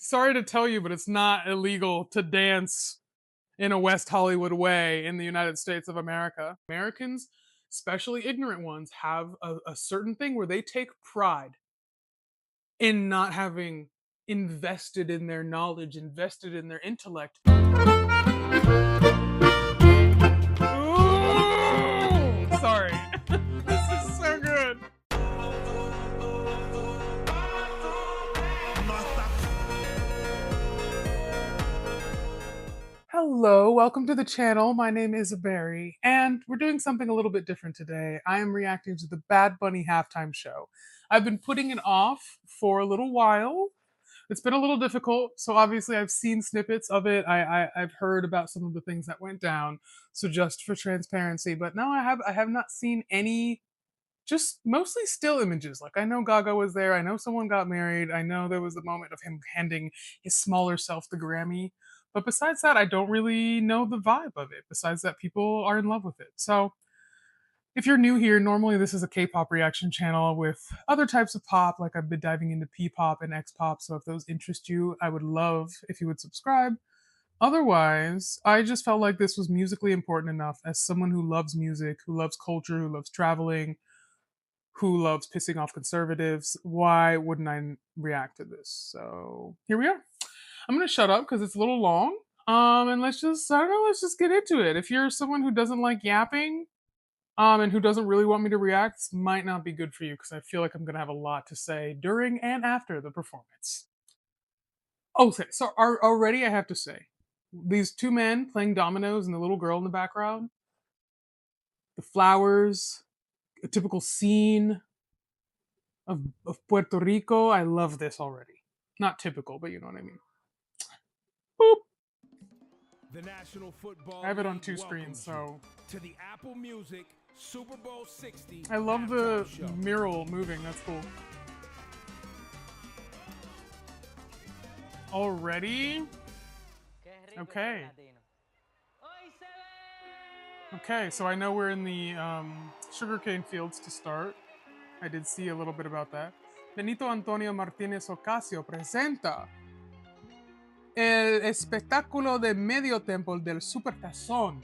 sorry to tell you, but it's not illegal to dance in a West Hollywood way in the United States of America. Americans, especially ignorant ones, have a certain thing where they take pride in not having invested in their knowledge, invested in their intellect. Ooh, sorry. This is so good. Hello, welcome to the channel. My name is Barry, and we're doing something a little bit different today. I am reacting to the Bad Bunny halftime show. I've been putting it off for a little while. It's been a little difficult, so obviously I've seen snippets of it. I've heard about some of the things that went down. So just for transparency, but no, I have not seen any. Just mostly still images. Like I know Gaga was there. I know someone got married. I know there was a moment of him handing his smaller self the Grammy. But besides that, I don't really know the vibe of it. Besides that, people are in love with it. So if you're new here, normally this is a K-pop reaction channel with other types of pop. Like I've been diving into P-pop and X-pop. So if those interest you, I would love if you would subscribe. Otherwise, I just felt like this was musically important enough as someone who loves music, who loves culture, who loves traveling, who loves pissing off conservatives. Why wouldn't I react to this? So here we are. I'm gonna shut up because it's a little long. And let's just, I don't know, let's just get into it. If you're someone who doesn't like yapping, and who doesn't really want me to react, this might not be good for you because I feel like I'm gonna have a lot to say during and after the performance. Okay, so already I have to say, these two men playing dominoes and the little girl in the background, the flowers, a typical scene of Puerto Rico. I love this already. Not typical, but you know what I mean. Boop. The National Football I have it on League two screens, so to the Apple Music Super Bowl 60. I love the mural moving. That's cool. Already? Okay. Okay, so I know we're in the sugarcane fields to start. I did see a little bit about that. Benito Antonio Martínez Ocasio presenta el espectáculo de medio tiempo del Supertazón.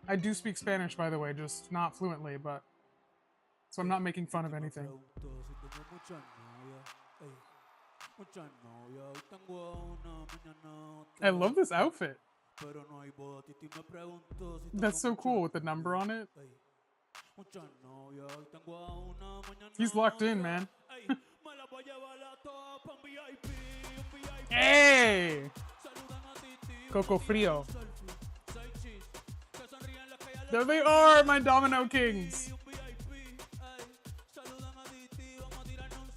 I do speak Spanish, by the way, just not fluently, but so I'm not making fun of anything. I love this outfit. That's so cool with the number on it. He's locked in, man. Hey! Coco Frio. There they are, my Domino Kings.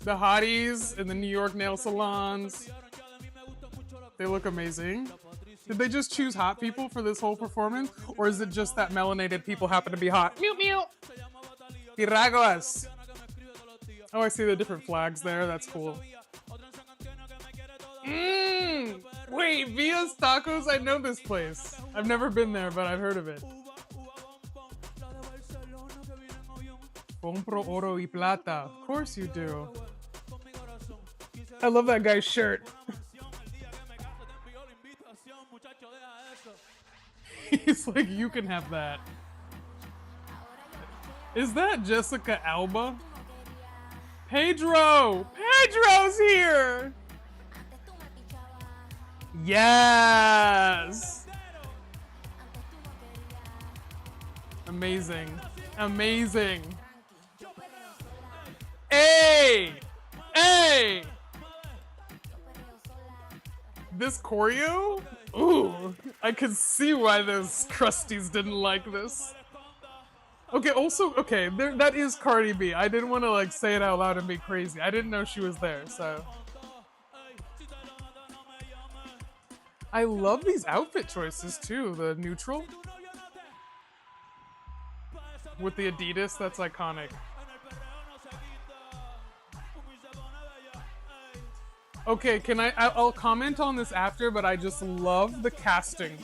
The hotties in the New York nail salons. They look amazing. Did they just choose hot people for this whole performance? Or is it just that melanated people happen to be hot? Mew mew! Piraguas! Oh, I see the different flags there. That's cool. Wait, Via's Tacos? I know this place. I've never been there, but I've heard of it. Compro oro y plata. Of course you do. I love that guy's shirt. He's like, you can have that. Is that Jessica Alba? Pedro! Pedro's here! Yes! Amazing. Amazing. Hey! Hey! This choreo? Ooh, I can see why those crusties didn't like this. Okay, also, okay, that is Cardi B. I didn't want to like say it out loud and be crazy. I didn't know she was there, so. I love these outfit choices too. The neutral with the Adidas, that's iconic. Okay, I'll comment on this after, but I just love the casting.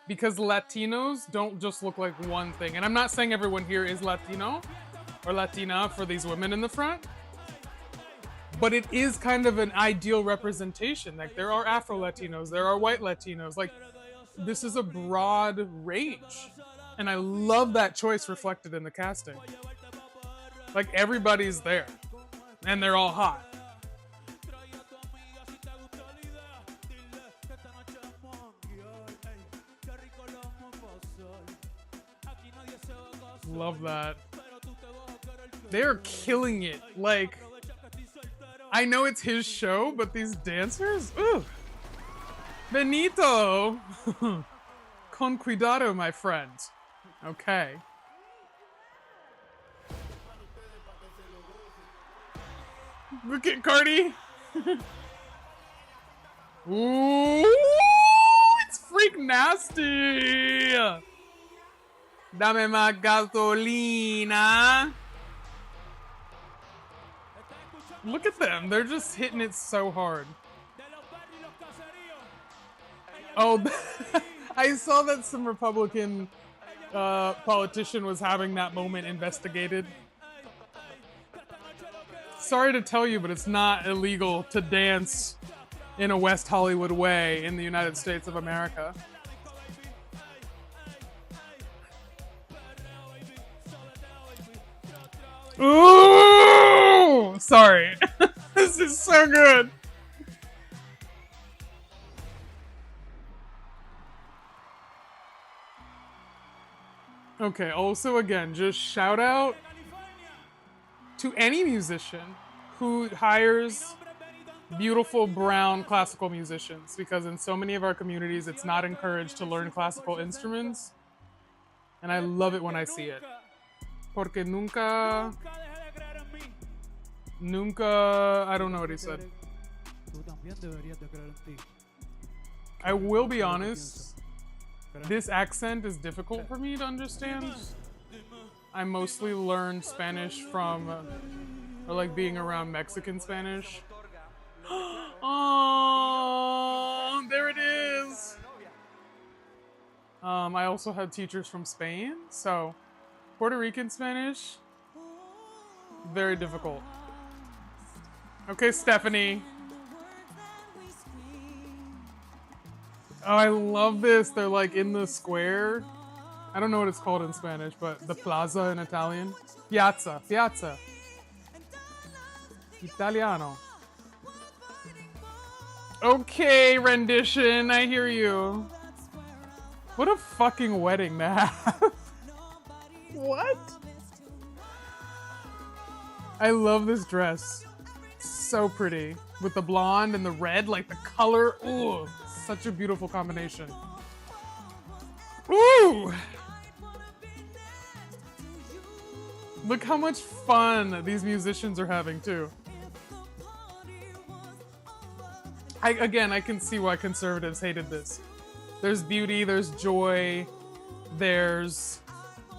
Because Latinos don't just look like one thing. And I'm not saying everyone here is Latino or Latina for these women in the front. but it is kind of an ideal representation. Like there are Afro Latinos, there are white Latinos. Like this is a broad range, and I love that choice reflected in the casting. Like everybody's there, and they're all hot. Love that. They're killing it. Like, I know it's his show, but these dancers, ooh. Benito! Con cuidado, my friend. Okay. Look at Cardi. Ooh, it's freak nasty. Dame más gasolina. Look at them. They're just hitting it so hard. Oh, I saw that some Republican politician was having that moment investigated. Sorry to tell you, but it's not illegal to dance in a West Hollywood way in the United States of America. Ooh! Sorry. This is so good. Okay, also again, just shout out to any musician who hires beautiful brown classical musicians, because in so many of our communities it's not encouraged to learn classical instruments, and I love it when I see it. Porque nunca, I don't know what he said. I will be honest, this accent is difficult for me to understand. I mostly learned Spanish from, or like being around Mexican Spanish. Oh, there it is. I also had teachers from Spain, so Puerto Rican Spanish, very difficult. Okay, Stephanie. Oh, I love this. They're like in the square. I don't know what it's called in Spanish, but the plaza in Italian. Piazza, piazza. Italiano. Okay, rendition, I hear you. What a fucking wedding to have. What? I love this dress. So pretty. With the blonde and the red, like the color. Ooh, such a beautiful combination. Ooh! Look how much fun these musicians are having too. I can see why conservatives hated this. There's beauty, there's joy, there's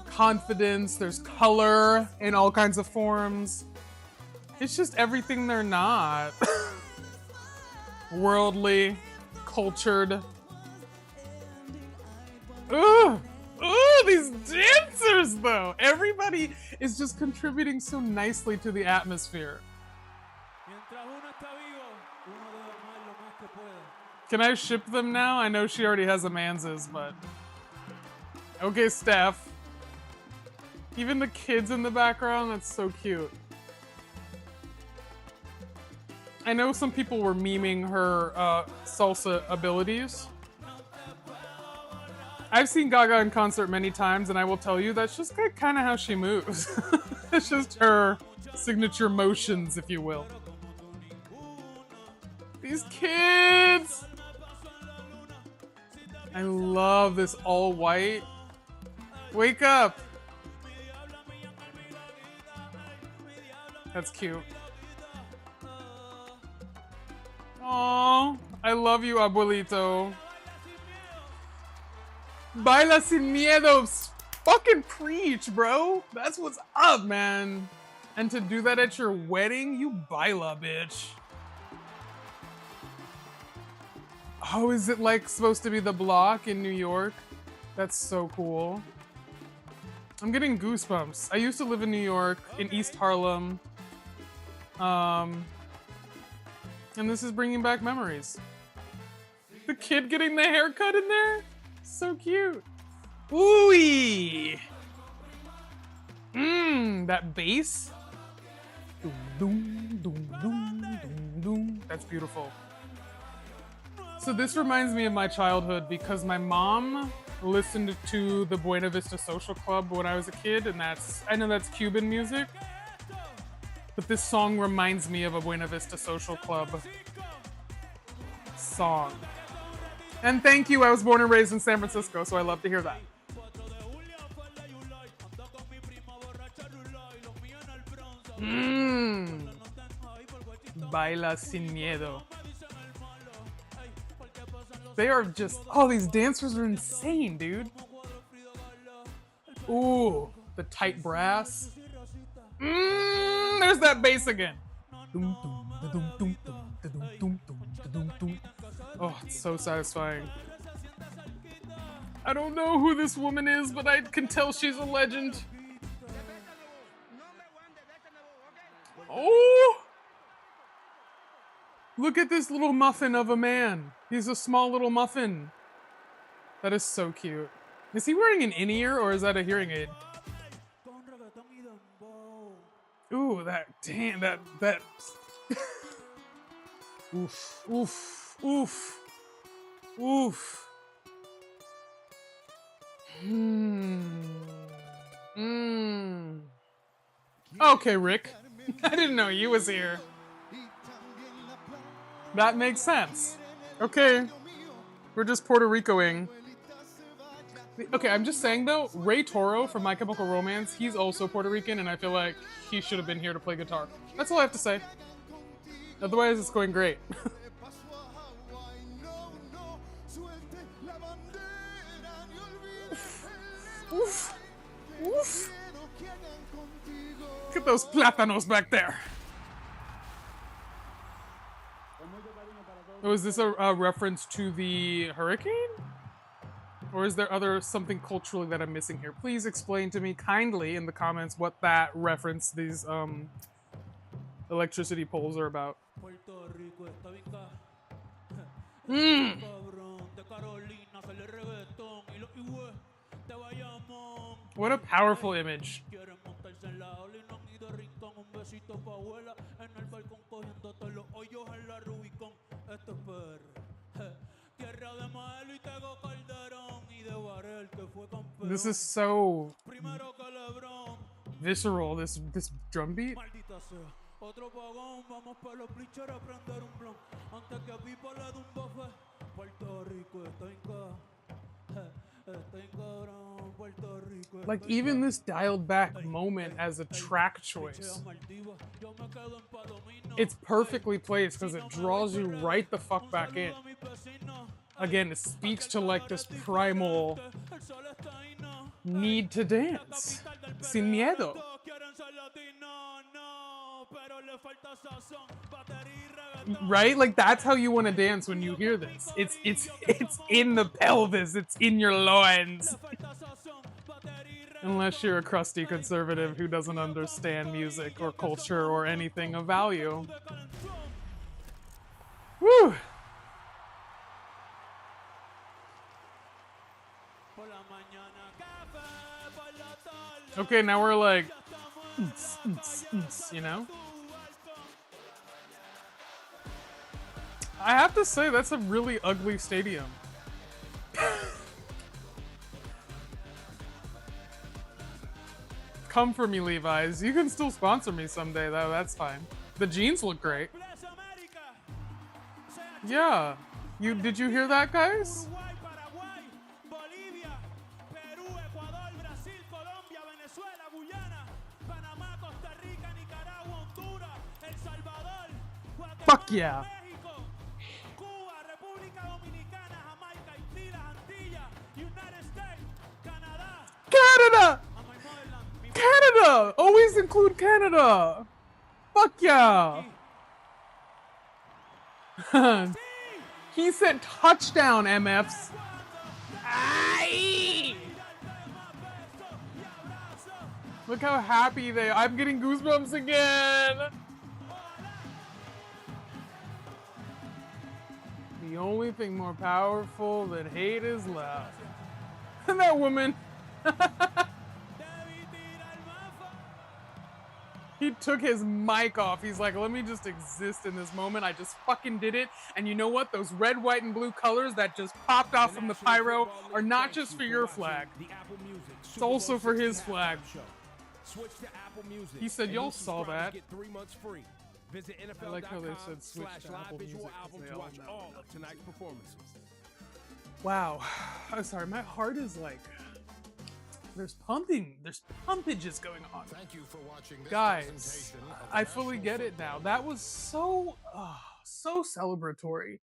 confidence, there's color in all kinds of forms. It's just everything they're not. Worldly, cultured. Ugh! Ooh, these dancers though! Everybody is just contributing so nicely to the atmosphere. Can I ship them now? I know she already has a Manses, but... Okay, Steph. Even the kids in the background, that's so cute. I know some people were memeing her salsa abilities. I've seen Gaga in concert many times, and I will tell you that's just kind of how she moves. It's just her signature motions, if you will. These kids! I love this all white. Wake up! That's cute. Aww, I love you, abuelito. Baila sin miedo. Fucking preach, bro. That's what's up, man. And to do that at your wedding, you baila, bitch. Oh, is it like supposed to be the block in New York? That's so cool. I'm getting goosebumps. I used to live in New York, in East Harlem. And this is bringing back memories. The kid getting the haircut in there? So cute. Ooh! That bass. Doom, doom, doom, doom, doom, doom. That's beautiful. So this reminds me of my childhood because my mom listened to the Buena Vista Social Club when I was a kid, and I know that's Cuban music, but this song reminds me of a Buena Vista Social Club song. And thank you, I was born and raised in San Francisco, so I love to hear that. Baila sin miedo. They are just, these dancers are insane, dude. Ooh, the tight brass. There's that bass again. Oh, it's so satisfying. I don't know who this woman is, but I can tell she's a legend. Oh! Look at this little muffin of a man. He's a small little muffin. That is so cute. Is he wearing an in-ear or is that a hearing aid? Ooh, that. Oof, oof, oof, oof. Okay, Rick. I didn't know you was here. That makes sense. Okay. We're just Puerto Ricoing. Okay, I'm just saying though, Ray Toro from My Chemical Romance, he's also Puerto Rican, and I feel like he should have been here to play guitar. That's all I have to say. Otherwise, it's going great. Oof. Oof. Look at those plátanos back there. Oh, is this a reference to the hurricane? Or is there something culturally that I'm missing here? Please explain to me kindly in the comments what that reference, these electricity poles are about. What a powerful image. This is so visceral, this drum beat. Like even this dialed back moment as a track choice, it's perfectly placed because it draws you right the fuck back in. Again, it speaks to like this primal need to dance. Sin miedo. Right? Like that's how you want to dance when you hear this. It's in the pelvis, it's in your loins. Unless you're a crusty conservative who doesn't understand music or culture or anything of value. Woo! Okay, now we're like, you know? I have to say, that's a really ugly stadium. Come for me, Levi's. You can still sponsor me someday, though. That's fine. The jeans look great. Yeah. Did you hear that, guys? Fuck yeah. Canada! Canada! Always include Canada! Fuck yeah! He said touchdown, MFs. Aye! Look how happy they are. I'm getting goosebumps again. The only thing more powerful than hate is love. And that woman, he took his mic off. He's like, let me just exist in this moment. I just fucking did it. And you know what? Those red, white, and blue colors that just popped The off from the National pyro Football are League not thanks just you for for your watching flag, the Apple Music it's Super Bowl also for 60 his flag. halftime show. Switch to Apple Music. He said, And new y'all saw subscribers that. get 3 months free. Visit I like how they said switch to NFL.com/live Apple visual Music album because they to all watch know all enough of tonight's performances. Wow. I'm sorry, my heart is like, there's pumping, there's pumpages going on. Thank you for watching this Guys, presentation of the I fully National get it now. Football That was so, so celebratory.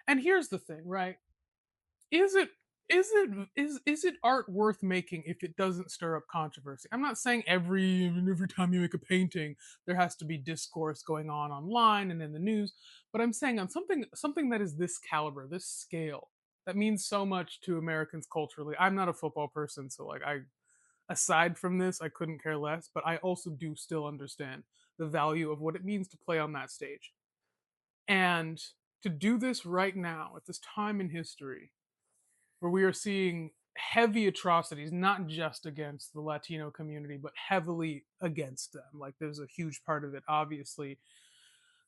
And here's the thing, right? Is it is it art worth making if it doesn't stir up controversy? I'm not saying every time you make a painting there has to be discourse going on online and in the news, but I'm saying on something that is this caliber, this scale, that means so much to Americans culturally. I'm not a football person, so like I aside from this, I couldn't care less, but I also do still understand the value of what it means to play on that stage. And to do this right now at this time in history where we are seeing heavy atrocities, not just against the Latino community, but heavily against them. Like there's a huge part of it, obviously,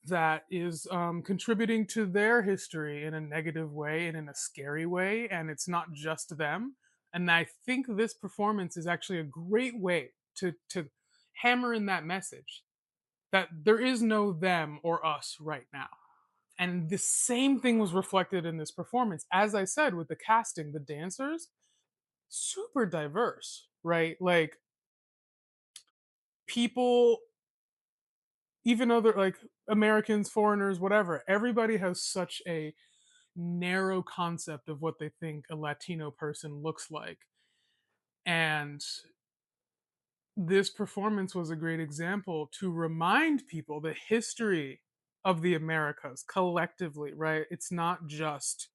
that is contributing to their history in a negative way and in a scary way. And it's not just them. And I think this performance is actually a great way to hammer in that message that there is no them or us right now. And the same thing was reflected in this performance. As I said, with the casting, the dancers, super diverse, right? Like people, even other like Americans, foreigners, whatever, everybody has such a narrow concept of what they think a Latino person looks like. And this performance was a great example to remind people the history of the Americas collectively, right? It's not just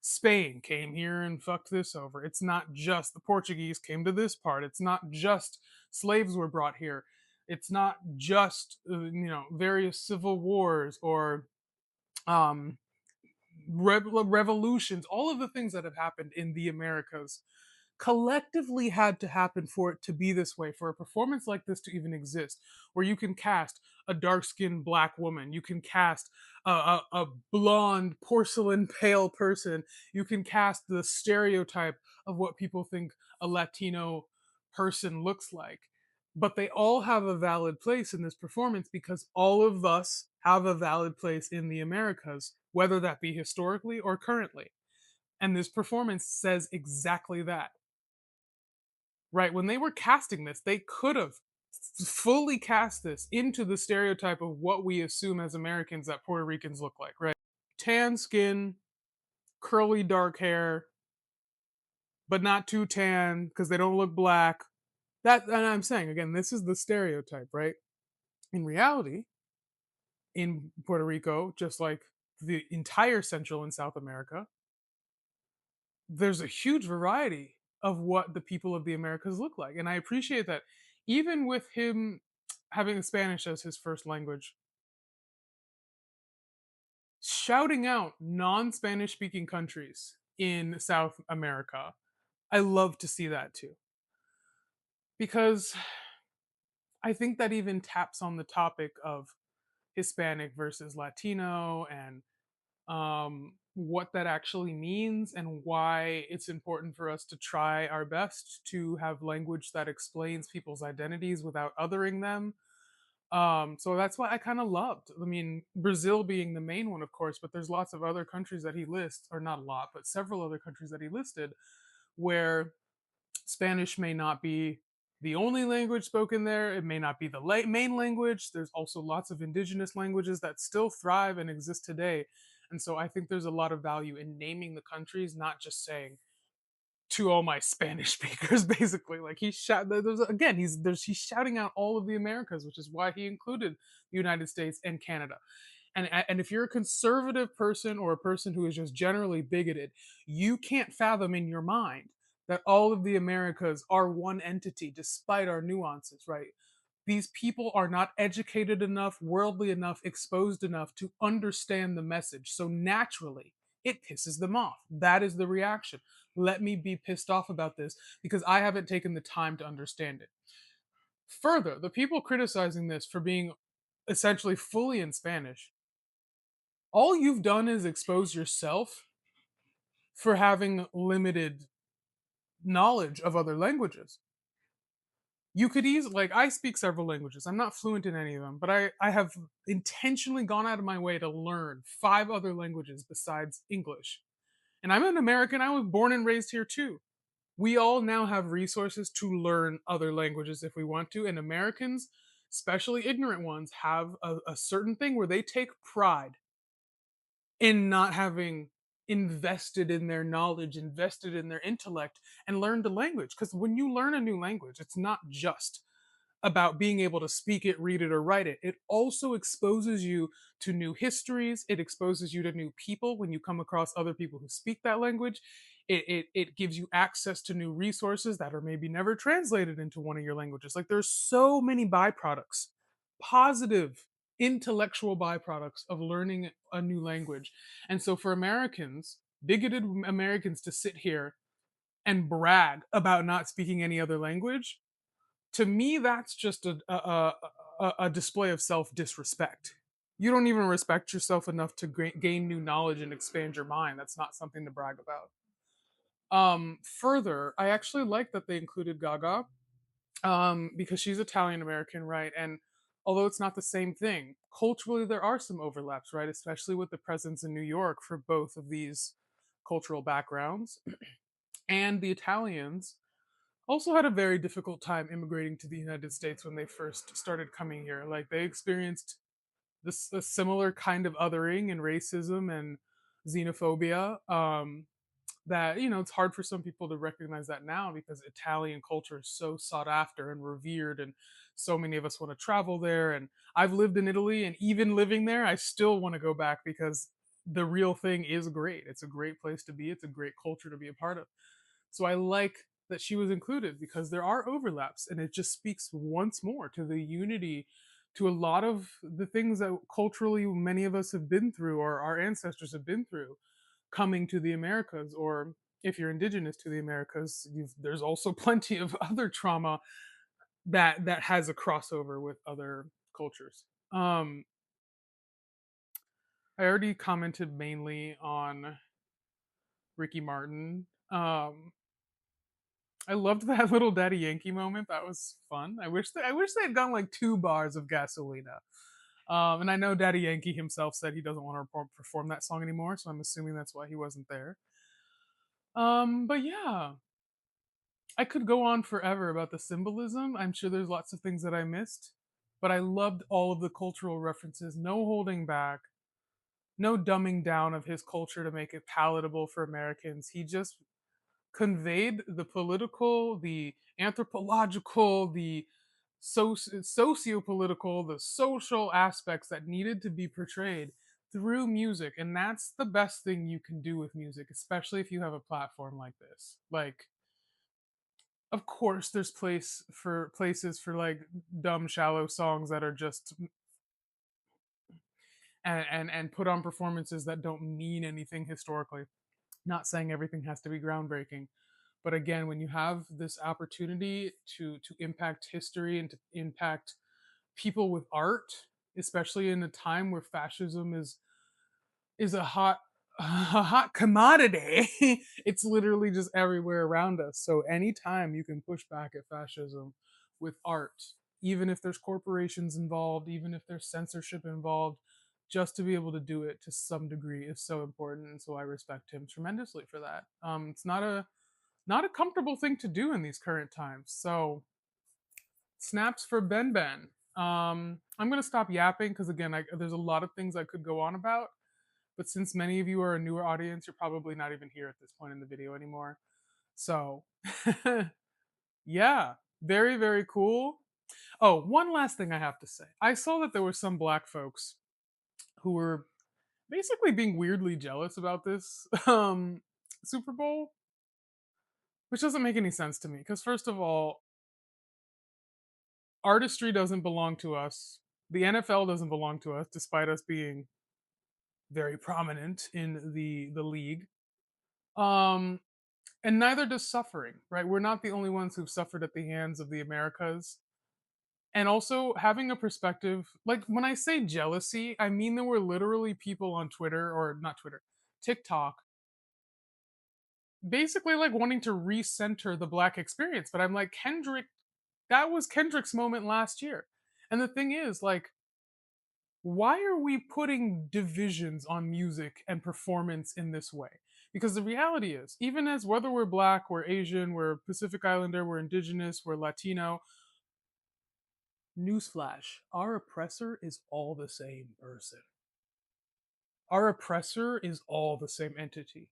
Spain came here and fucked this over. It's not just the Portuguese came to this part. It's not just slaves were brought here. It's not just various civil wars or um, revolutions. All of the things that have happened in the Americas collectively had to happen for it to be this way, for a performance like this to even exist, where you can cast a dark skinned black woman, you can cast a blonde, porcelain pale person, you can cast the stereotype of what people think a Latino person looks like. But they all have a valid place in this performance because all of us have a valid place in the Americas, whether that be historically or currently. And this performance says exactly that, right? When they were casting this, they could have fully cast this into the stereotype of what we assume as Americans that Puerto Ricans look like, right? Tan skin, curly dark hair, but not too tan because they don't look black. That, and I'm saying again, this is the stereotype, right? In reality, in Puerto Rico, just like the entire Central and South America, there's a huge variety of what the people of the Americas look like. And I appreciate that even with him having Spanish as his first language, shouting out non Spanish speaking countries in South America, I love to see that too. Because I think that even taps on the topic of Hispanic versus Latino and what that actually means and why it's important for us to try our best to have language that explains people's identities without othering them. So that's why I kind of loved. I mean, Brazil being the main one, of course, but there's lots of other countries that he lists, or not a lot, but several other countries that he listed where Spanish may not be the only language spoken there. It may not be the main language. There's also lots of indigenous languages that still thrive and exist today. And so I think there's a lot of value in naming the countries, not just saying to all my Spanish speakers, basically. Like he's shouting out all of the Americas, which is why he included the United States and Canada. And if you're a conservative person or a person who is just generally bigoted, you can't fathom in your mind that all of the Americas are one entity despite our nuances, right? these people are not educated enough, worldly enough, exposed enough to understand the message. So naturally, it pisses them off. That is the reaction. Let me be pissed off about this because I haven't taken the time to understand it. Further, the people criticizing this for being essentially fully in Spanish, all you've done is expose yourself for having limited knowledge of other languages. You could easily, like, I speak several languages. I'm not fluent in any of them, but I have intentionally gone out of my way to learn five other languages besides English. And I'm an American. I was born and raised here too. We all now have resources to learn other languages if we want to. And Americans, especially ignorant ones, have a certain thing where they take pride in not having invested in their knowledge, invested in their intellect, and learned a language. Because when you learn a new language, it's not just about being able to speak it, read it, or write it. It also exposes you to new histories. It exposes you to new people when you come across other people who speak that language. It gives you access to new resources that are maybe never translated into one of your languages. Like there's so many byproducts, positive intellectual byproducts of learning a new language. And so for Americans, bigoted Americans to sit here and brag about not speaking any other language, to me that's just a display of self-disrespect. You don't even respect yourself enough to gain new knowledge and expand your mind. That's not something to brag about. Further, I actually like that they included Gaga, because she's Italian American, right? And although it's not the same thing, culturally there are some overlaps, right? Especially with the presence in New York for both of these cultural backgrounds. And the Italians also had a very difficult time immigrating to the United States when they first started coming here. Like they experienced this a similar kind of othering and racism and xenophobia. That it's hard for some people to recognize that now because Italian culture is so sought after and revered, and so many of us want to travel there. And I've lived in Italy, and even living there, I still want to go back because the real thing is great. It's a great place to be. It's a great culture to be a part of. So I like that she was included because there are overlaps, and it just speaks once more to the unity, to a lot of the things that culturally many of us have been through or our ancestors have been through coming to the Americas. Or if you're indigenous to the Americas, there's also plenty of other trauma that has a crossover with other cultures. I already commented mainly on Ricky Martin. I loved that little Daddy Yankee moment. That was fun. I wish they had gone like 2 bars of Gasolina. And I know Daddy Yankee himself said he doesn't want to perform that song anymore, so I'm assuming that's why he wasn't there. But yeah, I could go on forever about the symbolism. I'm sure there's lots of things that I missed, but I loved all of the cultural references. No holding back, no dumbing down of his culture to make it palatable for Americans. He just conveyed the political, the anthropological, the socio-political, the social aspects that needed to be portrayed through music. And that's the best thing you can do with music, especially if you have a platform like this. Like, of course there's places for like dumb shallow songs that are just and put on performances that don't mean anything historically. Not saying everything has to be groundbreaking, but again, when you have this opportunity to impact history and to impact people with art, especially in a time where fascism is a hot commodity. It's literally just everywhere around us. So anytime you can push back at fascism with art, even if there's corporations involved, even if there's censorship involved, just to be able to do it to some degree is so important. And so I respect him tremendously for that. It's not a comfortable thing to do in these current times. So snaps for Ben Ben. I'm gonna stop yapping because again, there's a lot of things I could go on about, but since many of you are a newer audience, you're probably not even here at this point in the video anymore. So, yeah, very, very cool. Oh, one last thing I have to say. I saw that there were some black folks who were basically being weirdly jealous about this Super Bowl, which doesn't make any sense to me. Because, first of all, artistry doesn't belong to us. The NFL doesn't belong to us, despite us being very prominent in the league. Um, and neither does suffering, right? We're not the only ones who've suffered at the hands of the Americas. And also having a perspective, like when I say jealousy, I mean there were literally people on Twitter, or not Twitter, TikTok, basically like wanting to recenter the black experience. But I'm like, Kendrick, that was Kendrick's moment last year. And the thing is, like, why are we putting divisions on music and performance in this way? Because the reality is, even as whether we're black, we're Asian, we're Pacific Islander, we're indigenous, we're Latino, newsflash, our oppressor is all the same person. Our oppressor is all the same entity.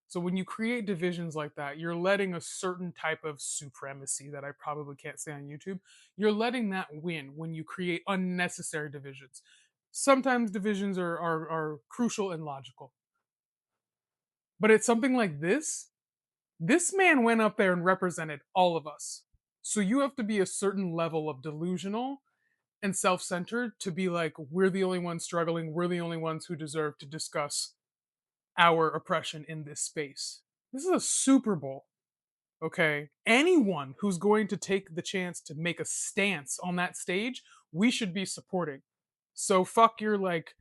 So when you create divisions like that, you're letting a certain type of supremacy that I probably can't say on YouTube, you're letting that win when you create unnecessary divisions. Sometimes divisions are crucial and logical. But it's something like this. This man went up there and represented all of us. So you have to be a certain level of delusional and self-centered to be like, we're the only ones struggling, we're the only ones who deserve to discuss our oppression in this space. This is a Super Bowl. Okay, anyone who's going to take the chance to make a stance on that stage, we should be supporting. So fuck your like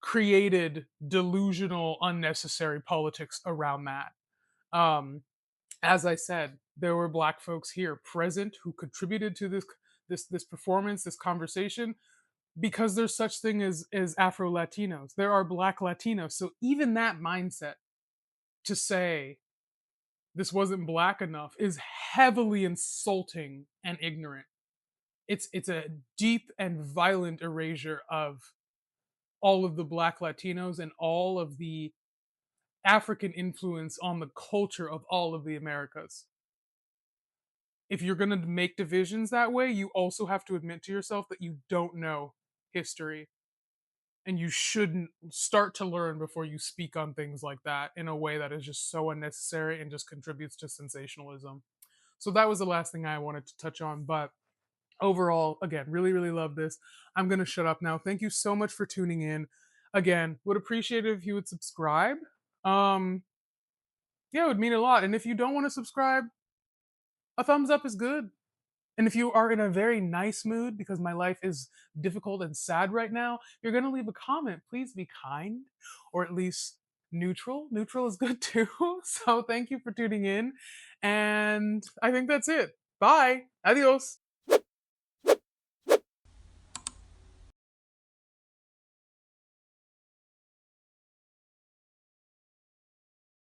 created delusional unnecessary politics around that. um as I said, there were black folks here present who contributed to this performance, this conversation, because there's such thing as Afro Latinos. There are black Latinos. So even that mindset to say this wasn't black enough is heavily insulting and ignorant. It's a deep and violent erasure of all of the black Latinos and all of the African influence on the culture of all of the Americas. If you're going to make divisions that way, you also have to admit to yourself that you don't know history, and you shouldn't start to learn before you speak on things like that in a way that is just so unnecessary and just contributes to sensationalism. So that was the last thing I wanted to touch on. But overall, again, really, really love this. I'm going to shut up now. Thank you so much for tuning in. Again, would appreciate it if you would subscribe. Um, yeah, it would mean a lot. And if you don't want to subscribe, a thumbs up is good. And if you are in a very nice mood because my life is difficult and sad right now, you're going to leave a comment. Please be kind, or at least neutral. Neutral is good too. So thank you for tuning in. And I think that's it. Bye. Adios.